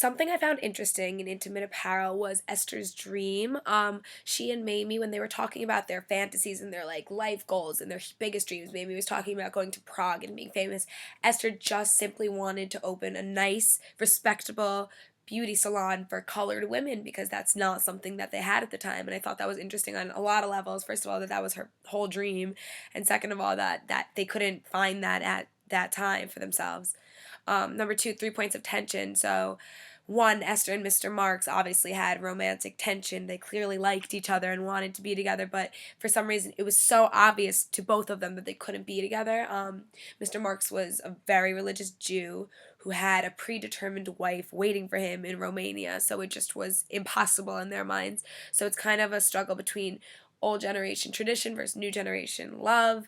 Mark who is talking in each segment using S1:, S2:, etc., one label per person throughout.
S1: something I found interesting in intimate apparel was Esther's dream. She and Mamie, when they were talking about their fantasies and their like life goals and their biggest dreams, Mamie was talking about going to Prague and being famous. Esther just simply wanted to open a nice, respectable beauty salon for colored women because that's not something that they had at the time. And I thought that was interesting on a lot of levels. First of all, that was her whole dream, and second of all, that they couldn't find that at that time for themselves. Number two, 3 points of tension. So, one, Esther and Mr. Marks obviously had romantic tension. They clearly liked each other and wanted to be together, but for some reason it was so obvious to both of them that they couldn't be together. Mr. Marks was a very religious Jew who had a predetermined wife waiting for him in Romania, so it just was impossible in their minds. So it's kind of a struggle between old generation tradition versus new generation love.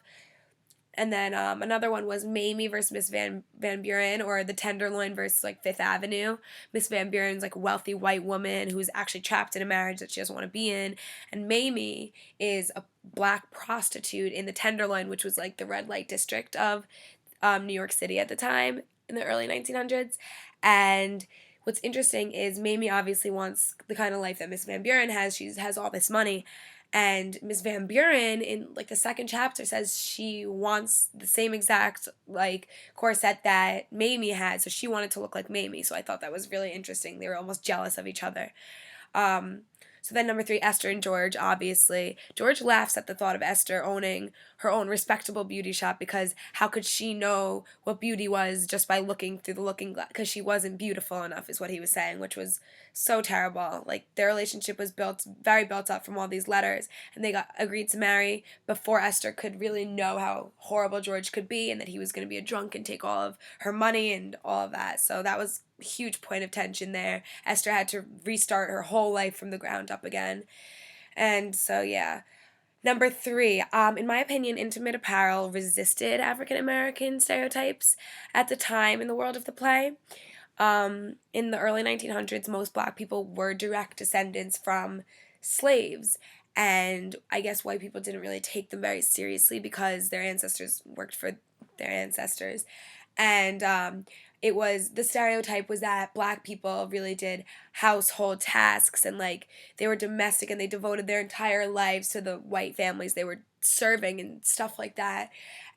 S1: And then another one was Mamie versus Miss Van Buren, or the Tenderloin versus like Fifth Avenue. Miss Van Buren's like a wealthy white woman who's actually trapped in a marriage that she doesn't want to be in, and Mamie is a black prostitute in the Tenderloin, which was like the red light district of New York City at the time in the early 1900s. And what's interesting is Mamie obviously wants the kind of life that Miss Van Buren has. She has all this money, and Miss Van Buren in like the second chapter says she wants the same exact like corset that Mamie had, so she wanted to look like Mamie. So I thought that was really interesting. They were almost jealous of each other. Um, so then number three, Esther and George, obviously. George laughs at the thought of Esther owning her own respectable beauty shop because how could she know what beauty was just by looking through the looking glass? Because she wasn't beautiful enough is what he was saying, which was so terrible. Like their relationship was very built up from all these letters, and they got agreed to marry before Esther could really know how horrible George could be and that he was going to be a drunk and take all of her money and all of that. So that was a huge point of tension there. Esther had to restart her whole life from the ground up again. And so, yeah. Number three, in my opinion, intimate apparel resisted African American stereotypes at the time in the world of the play. In the early 1900s, most black people were direct descendants from slaves. And I guess white people didn't really take them very seriously because their ancestors worked for their ancestors. And it was the stereotype was that black people really did household tasks and like they were domestic and they devoted their entire lives to the white families they were serving and stuff like that.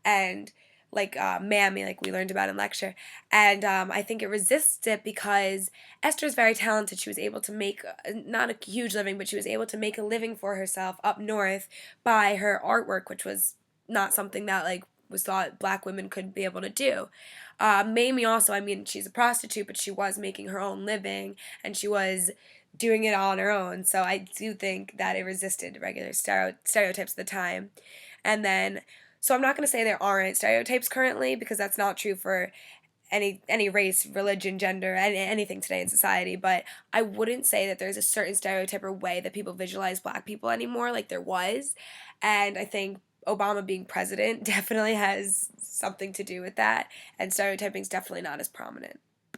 S1: And like Mammy, like we learned about in lecture. And I think it resists it because Esther's very talented. She was able to make not a huge living, but she was able to make a living for herself up north by her artwork, which was not something that like was thought black women could be able to do. Mamie also, I mean, she's a prostitute, but she was making her own living and she was doing it all on her own. So I do think that it resisted regular stereotypes at the time. And then, so I'm not going to say there aren't stereotypes currently because that's not true for any race, religion, gender, anything today in society, but I wouldn't say that there's a certain stereotype or way that people visualize black people anymore like there was. And I think Obama being president definitely has something to do with that, and stereotyping is definitely not as prominent.